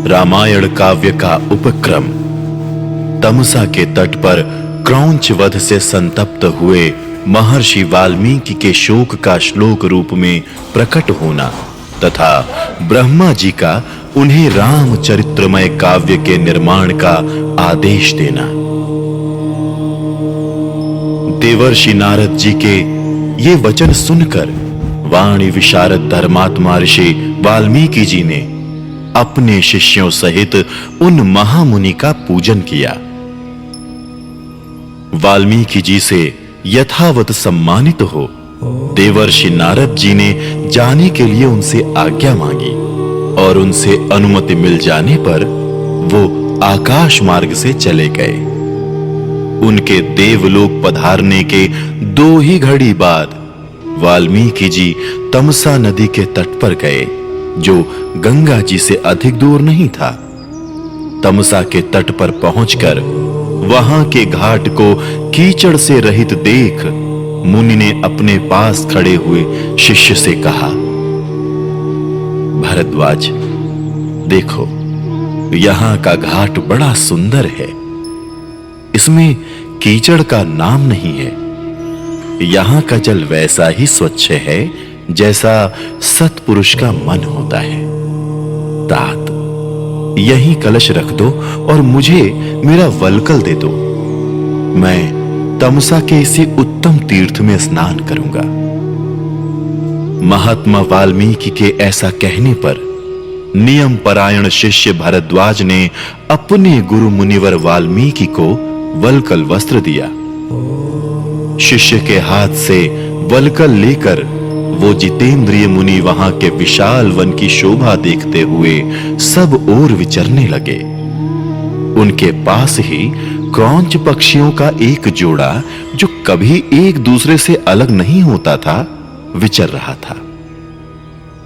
रामायण काव्य का उपक्रम तमसा के तट पर क्रौंच वध से संतप्त हुए महर्षि वाल्मीकि के शोक का श्लोक रूप में प्रकट होना तथा ब्रह्मा जी का उन्हें रामचरित्रमय काव्य के निर्माण का आदेश देना। देवर्षि नारद जी के ये वचन सुनकर वाणी विशारद धर्मात्मा ऋषि वाल्मीकि जी ने अपने शिष्यों सहित उन महामुनि का पूजन किया। वाल्मीकि जी से यथावत सम्मानित हो देवर्षि नारद जी ने जाने के लिए उनसे आज्ञा मांगी और उनसे अनुमति मिल जाने पर वो आकाश मार्ग से चले गए। उनके देवलोक पधारने के 2 ही घड़ी बाद वाल्मीकि जी तमसा नदी के तट पर गए, जो गंगा जी से अधिक दूर नहीं था। तमसा के तट पर पहुंचकर वहां के घाट को कीचड़ से रहित देख मुनि ने अपने पास खड़े हुए शिष्य से कहा, भरद्वाज, देखो यहां का घाट बड़ा सुंदर है। इसमें कीचड़ का नाम नहीं है। यहां का जल वैसा ही स्वच्छ है जैसा सत्पुरुष का मन होता है। तात, यहीं कलश रख दो और मुझे मेरा वल्कल दे दो। मैं तमसा के इसी उत्तम तीर्थ में स्नान करूंगा। महात्मा वाल्मीकि के ऐसा कहने पर नियम परायण शिष्य भरद्वाज ने अपने गुरु मुनिवर वाल्मीकि को वल्कल वस्त्र दिया। शिष्य के हाथ से वल्कल लेकर वो जितेंद्रिय मुनि वहां के विशाल वन की शोभा देखते हुए सब ओर विचरने लगे। उनके पास ही क्रौंच पक्षियों का एक जोड़ा, जो कभी एक दूसरे से अलग नहीं होता था, विचर रहा था।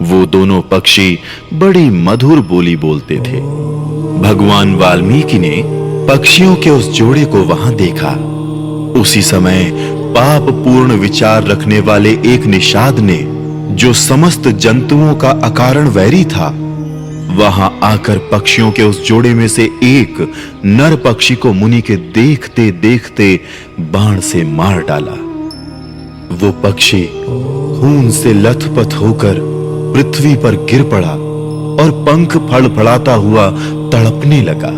वो दोनों पक्षी बड़ी मधुर बोली बोलते थे। भगवान वाल्मीकि ने पक्षियों के उस जोड़े को वहां देखा। उसी समय पाप पूर्ण विचार रखने वाले एक निषाद ने, जो समस्त जंतुओं का अकारण वैरी था, वहां आकर पक्षियों के उस जोड़े में से एक नर पक्षी को मुनि के देखते देखते बाण से मार डाला। वो पक्षी खून से लथपथ होकर पृथ्वी पर गिर पड़ा और पंख फड़फड़ाता हुआ तड़पने लगा।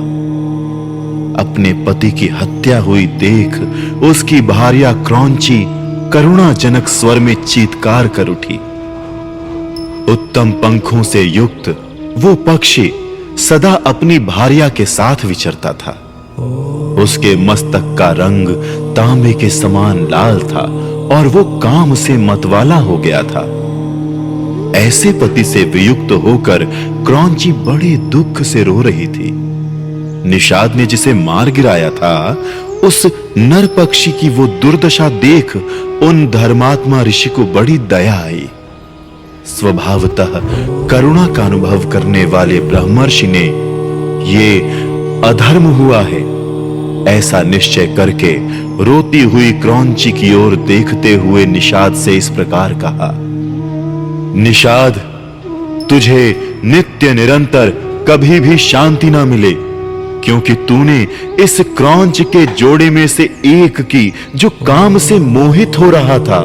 अपने पति की हत्या हुई देख उसकी भार्या क्रौंची करुणाजनक स्वर में चीत्कार कर उठी। उत्तम पंखों से युक्त वो पक्षी सदा अपनी भार्या के साथ विचरता था। उसके मस्तक का रंग तांबे के समान लाल था और वो काम से मतवाला हो गया था। ऐसे पति से वियुक्त होकर क्रौंची बड़े दुख से रो रही थी। निषाद ने जिसे मार गिराया था, उस नर पक्षी की वो दुर्दशा देख उन धर्मात्मा ऋषि को बड़ी दया आई। स्वभावतः करुणा का अनुभव करने वाले ब्रह्मर्षि ने ये अधर्म हुआ है ऐसा निश्चय करके रोती हुई क्रौंची की ओर देखते हुए निषाद से इस प्रकार कहा, निषाद, तुझे नित्य निरंतर कभी भी शांति ना मिले, क्योंकि तूने इस क्रौंच के जोड़े में से एक की, जो काम से मोहित हो रहा था,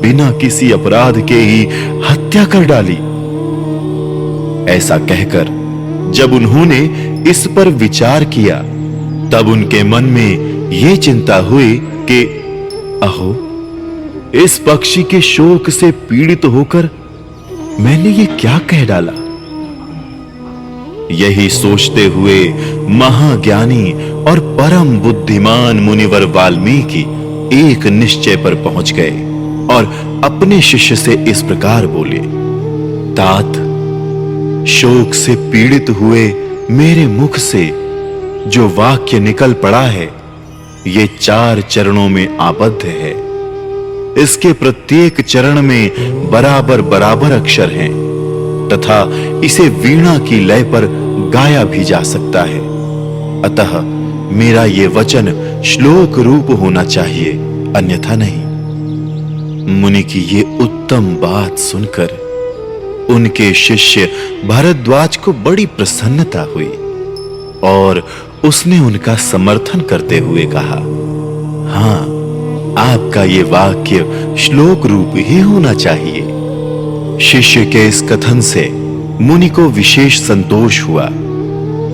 बिना किसी अपराध के ही हत्या कर डाली। ऐसा कहकर जब उन्होंने इस पर विचार किया, तब उनके मन में यह चिंता हुई कि अहो, इस पक्षी के शोक से पीड़ित होकर मैंने ये क्या कह डाला। यही सोचते हुए महाज्ञानी और परम बुद्धिमान मुनिवर वाल्मीकि एक निश्चय पर पहुंच गए और अपने शिष्य से इस प्रकार बोले, तात, शोक से पीड़ित हुए मेरे मुख से जो वाक्य निकल पड़ा है, ये 4 चरणों में आबद्ध है। इसके प्रत्येक चरण में बराबर बराबर अक्षर हैं तथा इसे वीणा की लय पर गाया भी जा सकता है। अतः मेरा ये वचन श्लोक रूप होना चाहिए, अन्यथा नहीं। मुनि की ये उत्तम बात सुनकर उनके शिष्य भारद्वाज को बड़ी प्रसन्नता हुई और उसने उनका समर्थन करते हुए कहा, हां, आपका ये वाक्य श्लोक रूप ही होना चाहिए। शिष्य के इस कथन से मुनि को विशेष संतोष हुआ।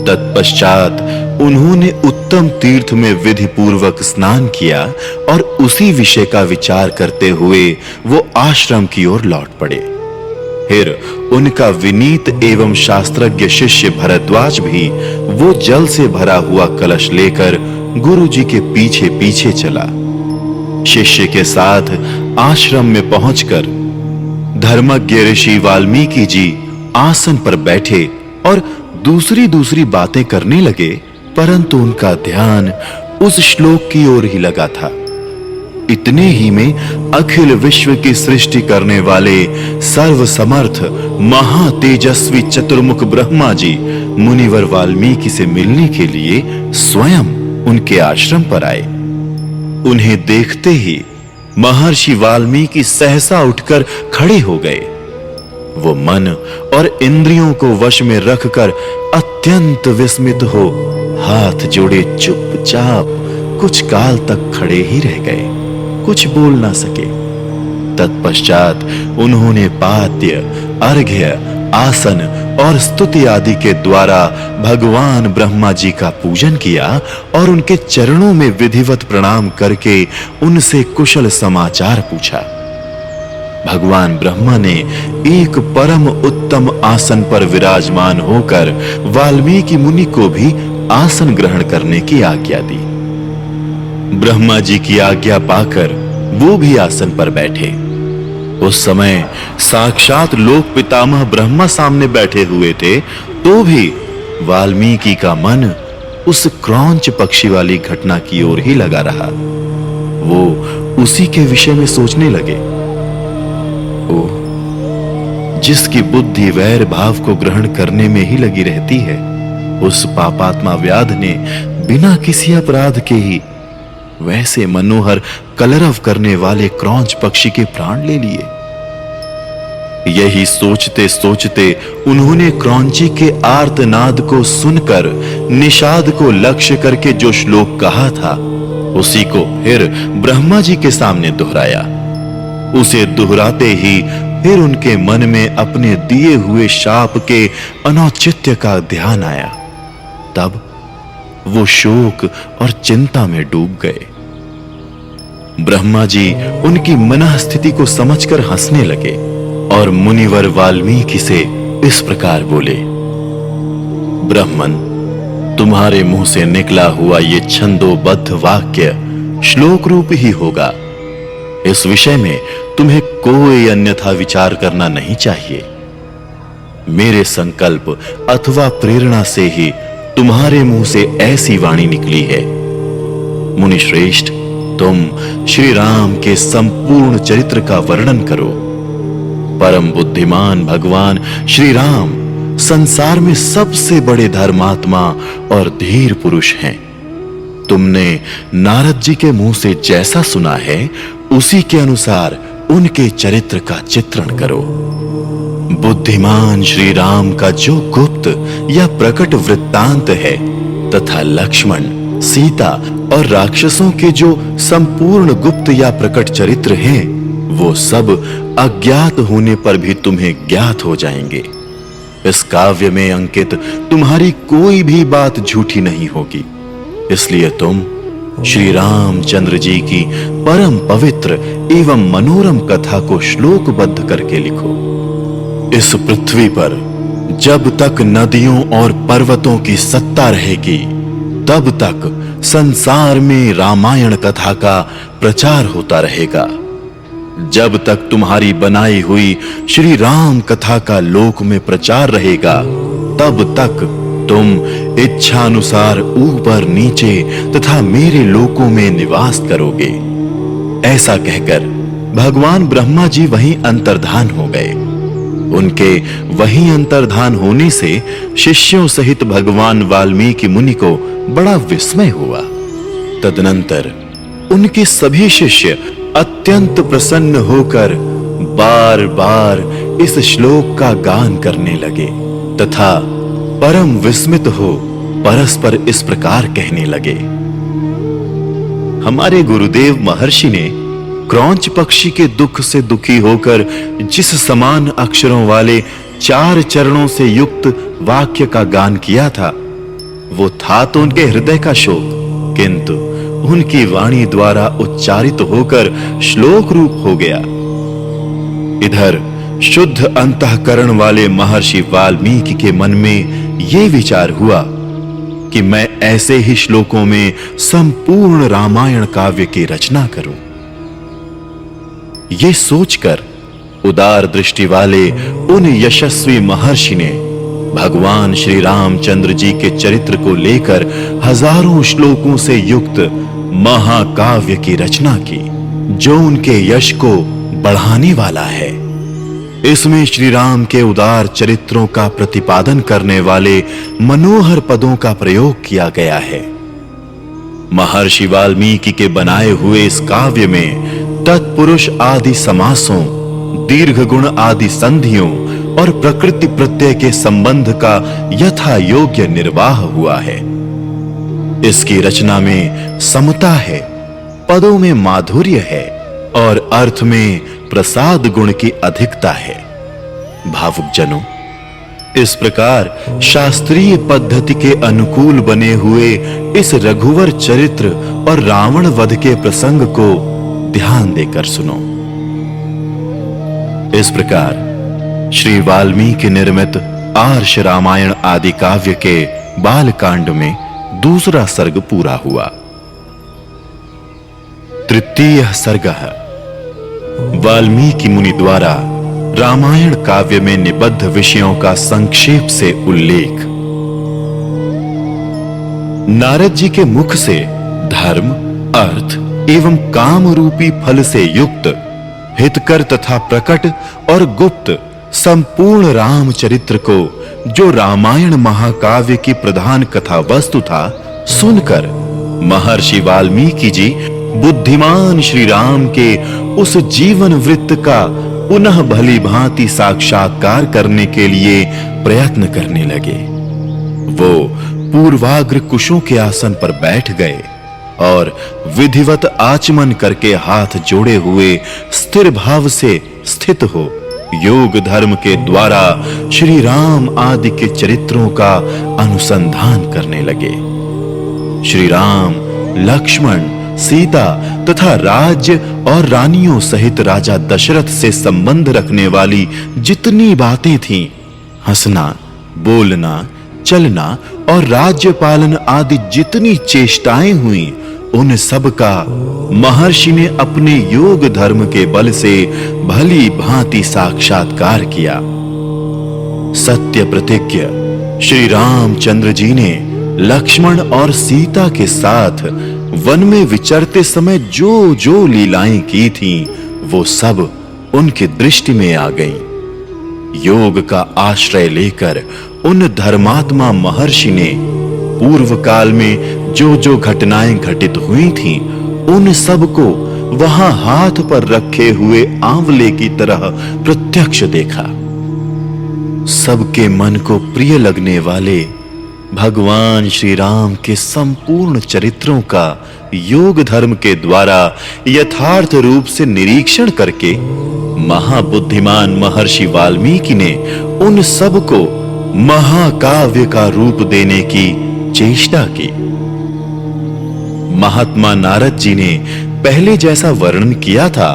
तत्पश्चात उन्होंने उत्तम तीर्थ में विधि पूर्वक स्नान किया और उसी विषय का विचार करते हुए वो आश्रम की ओर लौट पड़े। फिर उनका विनीत एवं शास्त्रज्ञ शिष्य भरद्वाज भी वो जल से भरा हुआ कलश लेकर गुरुजी के पीछे पीछे चला। शिष्य के साथ आश्रम में पहुंचकर धर्मज्ञ ऋषि वाल्मीकि जी आसन पर बैठे और दूसरी बातें करने लगे, परंतु उनका ध्यान उस श्लोक की ओर ही लगा था। इतने ही में अखिल विश्व की सृष्टि करने वाले सर्वसमर्थ महातेजस्वी चतुर्मुख ब्रह्मा जी मुनिवर वाल्मीकि से मिलने के लिए स्वयं उनके आश्रम पर आए। उन्हें देखते ही महर्षि वाल्मीकि सहसा उठकर खड़े हो गए। वो मन और इंद्रियों को वश में रखकर अत्यंत विस्मित हो हाथ जोड़े चुपचाप कुछ काल तक खड़े ही रह गए, कुछ बोल ना सके। तत्पश्चात उन्होंने पाद्य, अर्घ्य, आसन और स्तुति आदि के द्वारा भगवान ब्रह्मा जी का पूजन किया और उनके चरणों में विधिवत प्रणाम करके उनसे कुशल समाचार पूछा। भगवान ब्रह्मा ने एक परम उत्तम आसन पर विराजमान होकर वाल्मीकि मुनि को भी आसन ग्रहण करने की आज्ञा दी। ब्रह्मा जी की आज्ञा पाकर वो भी आसन पर बैठे। उस समय साक्षात लोक पितामह ब्रह्मा सामने बैठे हुए थे, तो भी वाल्मीकि का मन उस क्रौंच पक्षी वाली घटना की ओर ही लगा रहा। वो उसी के विषय में सोचने लगे। जिसकी बुद्धि वैर भाव को ग्रहण करने में ही लगी रहती है, उस पापात्मा व्याध ने बिना किसी अपराध के ही वैसे मनोहर कलरव करने वाले क्रौंच पक्षी के प्राण ले लिए। यही सोचते सोचते उन्होंने क्रौंची के आर्तनाद को सुनकर निषाद को लक्ष्य करके जो श्लोक कहा था, उसी को फिर ब्रह्मा जी के सामने दोहराया। उसे दोहराते ही फिर उनके मन में अपने दिए हुए शाप के अनौचित्य का ध्यान आया। तब वो शोक और चिंता में डूब गए। ब्रह्मा जी उनकी मनः स्थिति को समझकर हंसने लगे और मुनिवर वाल्मीकि से इस प्रकार बोले, ब्राह्मण, तुम्हारे मुंह से निकला हुआ ये छंदोबद्ध वाक्य श्लोक रूप ही होगा। इस विषय में तुम्हें कोई अन्यथा विचार करना नहीं चाहिए। मेरे संकल्प अथवा प्रेरणा से ही तुम्हारे मुंह से ऐसी वाणी निकली है। मुनि श्रेष्ठ, तुम श्री राम के संपूर्ण चरित्र का वर्णन करो। परम बुद्धिमान भगवान श्री राम संसार में सबसे बड़े धर्मात्मा और धीर पुरुष हैं। तुमने नारद जी के मुंह से जैसा सुना है, उसी के अनुसार उनके चरित्र का चित्रण करो। बुद्धिमान श्री राम का जो गुप्त या प्रकट वृत्तांत है तथा लक्ष्मण, सीता और राक्षसों के जो संपूर्ण गुप्त या प्रकट चरित्र हैं, वो सब अज्ञात होने पर भी तुम्हें ज्ञात हो जाएंगे। इस काव्य में अंकित तुम्हारी कोई भी बात झूठी नहीं होगी। इसलिए तुम श्री रामचंद्र जी की परम पवित्र एवं मनोरम कथा को श्लोकबद्ध करके लिखो। इस पृथ्वी पर जब तक नदियों और पर्वतों की सत्ता रहेगी, तब तक संसार में रामायण कथा का प्रचार होता रहेगा। जब तक तुम्हारी बनाई हुई श्री राम कथा का लोक में प्रचार रहेगा, तब तक तुम इच्छानुसार ऊपर नीचे तथा मेरे लोकों में निवास करोगे। ऐसा कहकर भगवान ब्रह्मा जी वहीं अंतर्धान हो गए। उनके वहीं अंतर्धान होने से शिष्यों सहित भगवान वाल्मीकि मुनि को बड़ा विस्मय हुआ। तदनंतर उनके सभी शिष्य अत्यंत प्रसन्न होकर बार बार इस श्लोक का गान करने लगे तथा परम विस्मित हो परस्पर इस प्रकार कहने लगे। हमारे गुरुदेव महर्षि ने क्रौंच पक्षी के दुख से दुखी होकर जिस समान अक्षरों वाले 4 चरणों से युक्त वाक्य का गान किया था, वो था तो उनके हृदय का शोक, किंतु उनकी वाणी द्वारा उच्चारित होकर श्लोक रूप हो गया। इधर शुद्ध अंतःकरण वाले महर्षि वाल्मीकि के मन में ये विचार हुआ कि मैं ऐसे ही श्लोकों में संपूर्ण रामायण काव्य की रचना करूं। ये सोचकर उदार दृष्टि वाले उन यशस्वी महर्षि ने भगवान श्री रामचंद्र जी के चरित्र को लेकर हजारों श्लोकों से युक्त महाकाव्य की रचना की, जो उनके यश को बढ़ाने वाला है। इसमें श्री राम के उदार चरित्रों का प्रतिपादन करने वाले मनोहर पदों का प्रयोग किया गया है। महर्षि वाल्मीकि के बनाए हुए इस काव्य में तत्पुरुष आदि समासों, दीर्घ गुण आदि संधियों और प्रकृति प्रत्यय के संबंध का यथा योग्य निर्वाह हुआ है। इसकी रचना में समता है, पदों में माधुर्य है और अर्थ में प्रसाद गुण की अधिकता है। भावुक जनों, इस प्रकार शास्त्रीय पद्धति के अनुकूल बने हुए इस रघुवर चरित्र और रावण वध के प्रसंग को ध्यान देकर सुनो। इस प्रकार श्री वाल्मीकि निर्मित आर्ष रामायण आदि काव्य के बालकांड में दूसरा सर्ग पूरा हुआ। तृतीय सर्ग वाल्मीकि मुनि द्वारा रामायण काव्य में निबद्ध विषयों का संक्षेप से उल्लेख। नारद जी के मुख से धर्म, अर्थ एवं काम रूपी फल से युक्त हितकर तथा प्रकट और गुप्त संपूर्ण रामचरित्र को, जो रामायण महाकाव्य की प्रधान कथा वस्तु था, सुनकर महर्षि वाल्मीकि जी बुद्धिमान श्री राम के उस जीवन वृत्त का पुनः भली भांति साक्षात्कार करने के लिए प्रयत्न करने लगे। वो पूर्वाग्र कुशों के आसन पर बैठ गए और विधिवत आचमन करके हाथ जोड़े हुए स्थिर भाव से स्थित हो योग धर्म के द्वारा श्री राम आदि के चरित्रों का अनुसंधान करने लगे। श्री राम, लक्ष्मण, सीता तथा राज्य और रानियों सहित राजा दशरथ से संबंध रखने वाली जितनी बातें थीं, हंसना, बोलना, चलना और राज्य पालन आदि जितनी चेष्टाएं हुई, उन सब का महर्षि ने अपने योग धर्म के बल से भली भांति साक्षात्कार किया। सत्य प्रतिज्ञ श्री रामचंद्र जी ने लक्ष्मण और सीता के साथ वन में विचरते समय जो जो लीलाएं की थीं, वो सब उनकी दृष्टि में आ गईं। योग का आश्रय लेकर उन धर्मात्मा महर्षि ने पूर्व काल में जो जो घटनाएं घटित हुई थीं, उन सब को वहां हाथ पर रखे हुए आंवले की तरह प्रत्यक्ष देखा। सबके मन को प्रिय लगने वाले भगवान श्री राम के संपूर्ण चरित्रों का योग धर्म के द्वारा यथार्थ रूप से निरीक्षण करके महाबुद्धिमान महर्षि वाल्मीकि ने उन सब को महाकाव्य का रूप देने की चेष्टा की। महात्मा नारद जी ने पहले जैसा वर्णन किया था,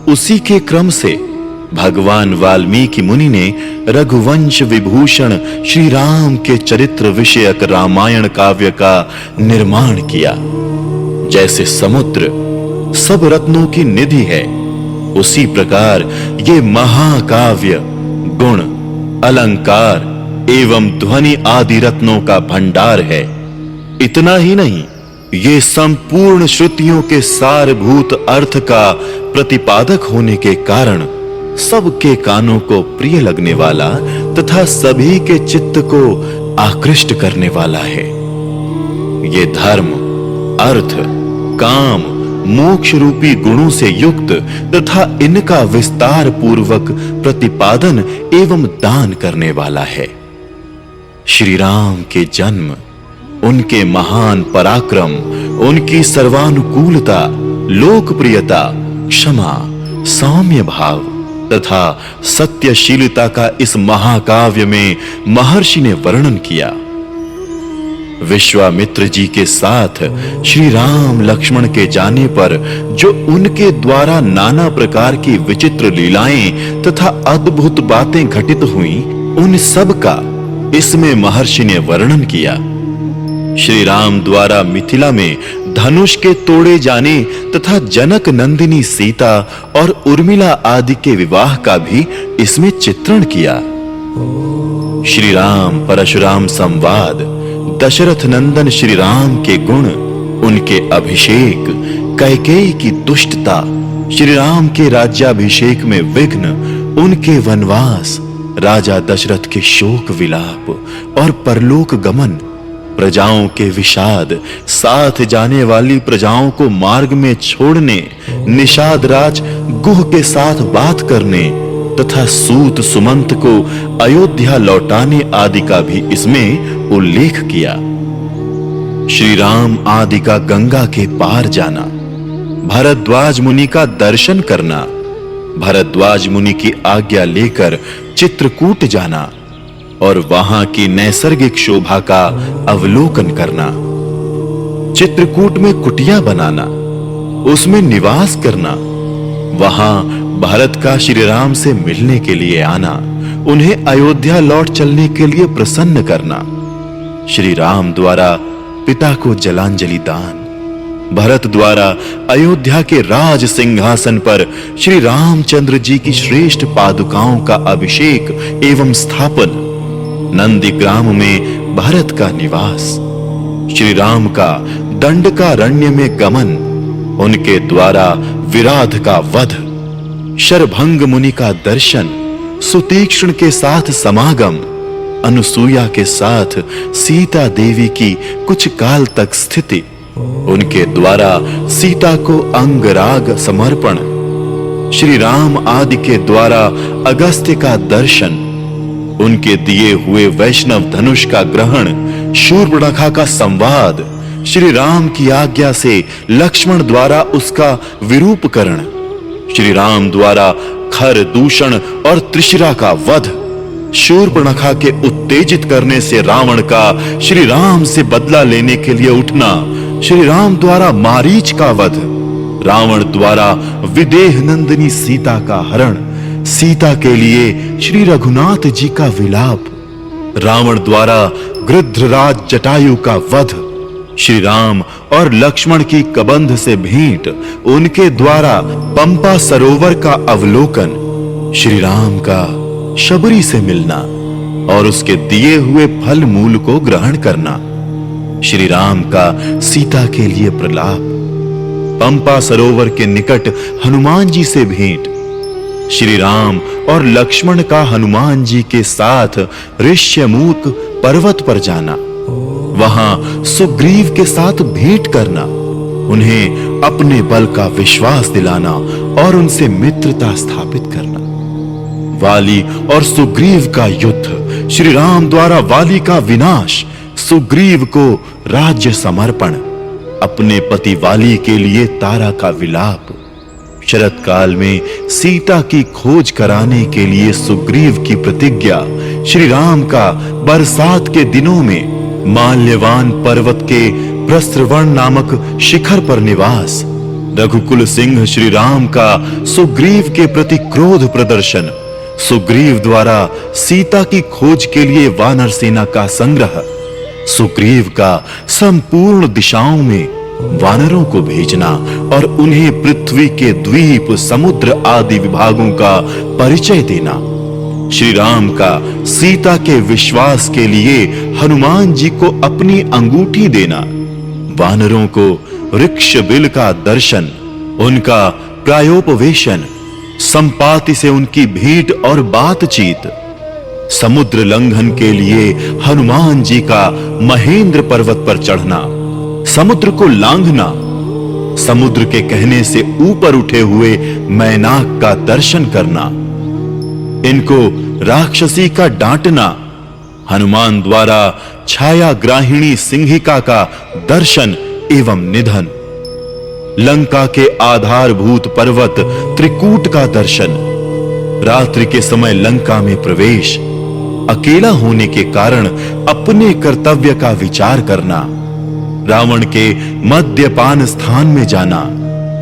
उसी के क्रम से भगवान वाल्मीकि मुनि ने रघुवंश विभूषण श्री राम के चरित्र विषयक रामायण काव्य का निर्माण किया। जैसे समुद्र सब रत्नों की निधि है, उसी प्रकार ये महाकाव्य गुण, अलंकार एवं ध्वनि आदि रत्नों का भंडार है। इतना ही नहीं, ये संपूर्ण श्रुतियों के सारभूत अर्थ का प्रतिपादक होने के कारण सबके कानों को प्रिय लगने वाला तथा सभी के चित्त को आकृष्ट करने वाला है। ये धर्म, अर्थ, काम मोक्ष रूपी गुणों से युक्त तथा इनका विस्तार पूर्वक प्रतिपादन एवं दान करने वाला है। श्री राम के जन्म, उनके महान पराक्रम, उनकी सर्वानुकूलता, लोकप्रियता, क्षमा, सौम्य भाव तथा सत्यशीलता का इस महाकाव्य में महर्षि ने वर्णन किया। विश्वामित्र जी के साथ श्री राम लक्ष्मण के जाने पर जो उनके द्वारा नाना प्रकार की विचित्र लीलाएं तथा अद्भुत बातें घटित हुईं, उन सब का इसमें महर्षि ने वर्णन किया। श्री राम द्वारा मिथिला में धनुष के तोड़े जाने तथा जनक नंदिनी सीता और उर्मिला आदि के विवाह का भी इसमें चित्रण किया। श्री राम परशुराम संवाद, दशरथ नंदन श्री राम के गुण, उनके अभिषेक, कैकेयी की दुष्टता, श्री राम के राज्याभिषेक में विघ्न, उनके वनवास, राजा दशरथ के शोक विलाप और परलोक गमन, प्रजाओं के विषाद, साथ जाने वाली प्रजाओं को मार्ग में छोड़ने, निषाद राज गुह के साथ बात करने तथा सूत सुमंत को अयोध्या लौटाने आदि का भी इसमें उल्लेख किया। श्री राम आदि का गंगा के पार जाना, भरद्वाज मुनि का दर्शन करना, भरद्वाज मुनि की आज्ञा लेकर चित्रकूट जाना और वहां की नैसर्गिक शोभा का अवलोकन करना, चित्रकूट में कुटिया बनाना, उसमें निवास करना, वहां भारत का श्री राम से मिलने के लिए आना, उन्हें अयोध्या लौट चलने के लिए प्रसन्न करना, श्री राम द्वारा पिता को जलांजलि दान, भरत द्वारा अयोध्या के राज सिंहासन पर श्री रामचंद्र जी की श्रेष्ठ पादुकाओं का अभिषेक एवं स्थापन, नंदीग्राम में भरत का निवास, श्री राम का दंडकारण्य में गमन, उनके द्वारा विराध का वध, शरभंग मुनि का दर्शन, सुतीक्ष्ण के साथ समागम, अनुसूया के साथ सीता देवी की कुछ काल तक स्थिति, उनके द्वारा सीता को अंगराग समर्पण, श्री राम आदि के द्वारा अगस्त्य का दर्शन, उनके दिए हुए वैष्णव धनुष का ग्रहण, शूर्पणखा का संवाद, श्री राम की आज्ञा से लक्ष्मण द्वारा उसका विरूपकरण, श्री राम द्वारा खर दूषण और त्रिशिरा का वध, शूर्पणखा के उत्तेजित करने से रावण का श्री राम से बदला लेने के लिए उठना, श्री राम द्वारा मारीच का वध, रावण द्वारा विदेह नंदिनी सीता का हरण, सीता के लिए श्री रघुनाथ जी का विलाप, रावण द्वारा गृध्रराज जटायु का वध, श्री राम और लक्ष्मण की कबंध से भेंट, उनके द्वारा पंपा सरोवर का अवलोकन, श्री राम का शबरी से मिलना और उसके दिए हुए फल मूल को ग्रहण करना, श्री राम का सीता के लिए प्रलाप, पंपा सरोवर के निकट हनुमान जी से भेंट, श्री राम और लक्ष्मण का हनुमान जी के साथ ऋष्यमूक पर्वत पर जाना, वहां सुग्रीव के साथ भेंट करना, उन्हें अपने बल का विश्वास दिलाना और उनसे मित्रता स्थापित करना, वाली और सुग्रीव का युद्ध, श्री राम द्वारा वाली का विनाश, सुग्रीव को राज्य समर्पण, अपने पति वाली के लिए तारा का विलाप, शरत काल में सीता की खोज कराने के लिए सुग्रीव की प्रतिज्ञा, श्री राम का बरसात के दिनों में माल्यवान पर्वत के प्रस्त्रवर्ण नामक शिखर पर निवास, रघुकुल सिंह श्री राम का सुग्रीव के प्रति क्रोध प्रदर्शन, सुग्रीव द्वारा सीता की खोज के लिए वानर सेना का संग्रह, सुग्रीव का संपूर्ण दिशाओं में वानरों को भेजना और उन्हें पृथ्वी के द्वीप, समुद्र आदि विभागों का परिचय देना, श्री राम का सीता के विश्वास के लिए हनुमान जी को अपनी अंगूठी देना, वानरों को वृक्ष बिल का दर्शन, उनका प्रायोपवेशन, संपाति से उनकी भेंट और बातचीत, समुद्र लंघन के लिए हनुमान जी का महेंद्र पर्वत पर चढ़ना, समुद्र को लांघना, समुद्र के कहने से ऊपर उठे हुए मैनाक का दर्शन करना, इनको राक्षसी का डांटना, हनुमान द्वारा छायाग्राहिणी सिंहिका का दर्शन एवं निधन, लंका के आधारभूत पर्वत त्रिकूट का दर्शन, रात्रि के समय लंका में प्रवेश, अकेला होने के कारण अपने कर्तव्य का विचार करना, रावण के मद्यपान स्थान में जाना,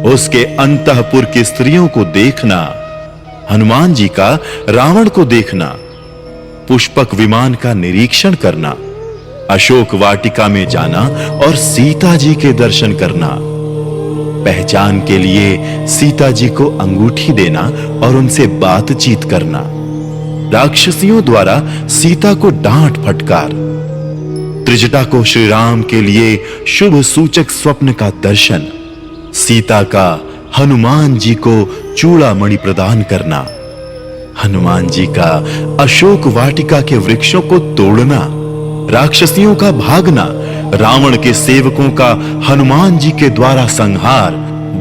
उसके अंतःपुर की स्त्रियों को देखना, हनुमान जी का रावण को देखना, पुष्पक विमान का निरीक्षण करना, अशोक वाटिका में जाना और सीता जी के दर्शन करना, पहचान के लिए सीता जी को अंगूठी देना और उनसे बातचीत करना, राक्षसियों द्वारा सीता को डांट फटकार, त्रिजटा को श्री राम के लिए शुभ सूचक स्वप्न का दर्शन, सीता का हनुमान जी को चूड़ामणि प्रदान करना, हनुमान जी का अशोक वाटिका के वृक्षों को तोड़ना, राक्षसियों का भागना, रावण के सेवकों का हनुमान जी के द्वारा संहार,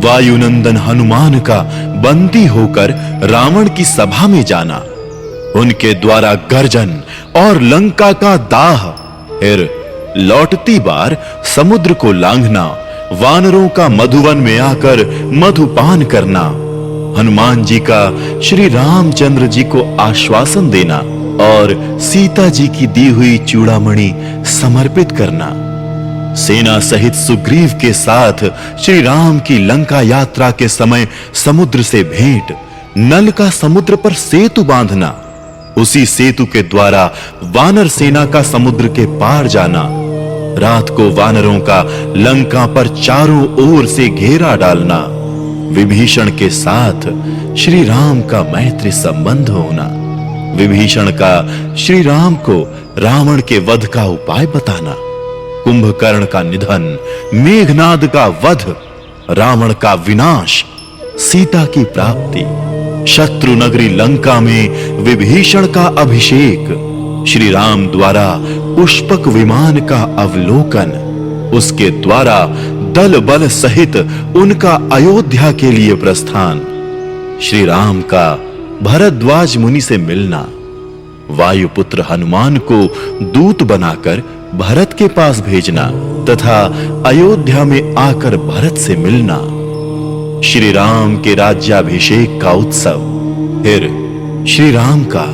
वायुनंदन हनुमान का बंदी होकर रावण की सभा में जाना, उनके द्वारा गर्जन और लंका का दाह, फिर लौटती बार समुद्र को लांघना, वानरों का मधुवन में आकर मधुपान करना, हनुमान जी का श्री रामचंद्र जी को आश्वासन देना और सीता जी की दी हुई चूड़ामणि समर्पित करना, सेना सहित सुग्रीव के साथ श्री राम की लंका यात्रा के समय समुद्र से भेंट, नल का समुद्र पर सेतु बांधना, उसी सेतु के द्वारा वानर सेना का समुद्र के पार जाना, रात को वानरों का लंका पर चारों ओर से घेरा डालना, विभीषण के साथ श्री राम का मैत्री संबंध होना, विभीषण का श्री राम को रावण के वध का उपाय बताना, कुंभकर्ण का निधन, मेघनाद का वध, रावण का विनाश, सीता की प्राप्ति, शत्रु नगरी लंका में विभीषण का अभिषेक, श्री राम द्वारा पुष्पक विमान का अवलोकन, उसके द्वारा दल बल सहित उनका अयोध्या के लिए प्रस्थान, श्री राम का भरद्वाज मुनि से मिलना, वायुपुत्र हनुमान को दूत बनाकर भरत के पास भेजना तथा अयोध्या में आकर भरत से मिलना, श्री राम के राज्याभिषेक का उत्सव, फिर श्री राम का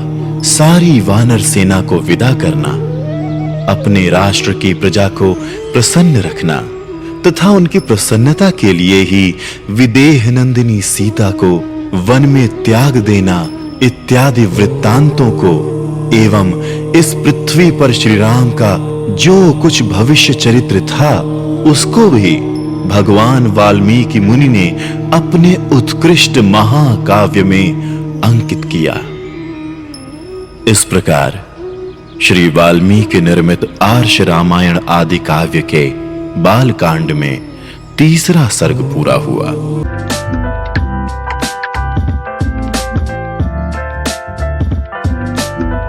सारी वानर सेना को विदा करना, अपने राष्ट्र की प्रजा को प्रसन्न रखना तथा उनकी प्रसन्नता के लिए ही विदेह नंदिनी सीता को वन में त्याग देना इत्यादि वृत्तांतों को एवं इस पृथ्वी पर श्री राम का जो कुछ भविष्य चरित्र था उसको भी भगवान वाल्मीकि मुनि ने अपने उत्कृष्ट महाकाव्य में अंकित किया। इस प्रकार श्री वाल्मीकि निर्मित आर्ष रामायण आदि काव्य के बाल कांड में तीसरा सर्ग पूरा हुआ।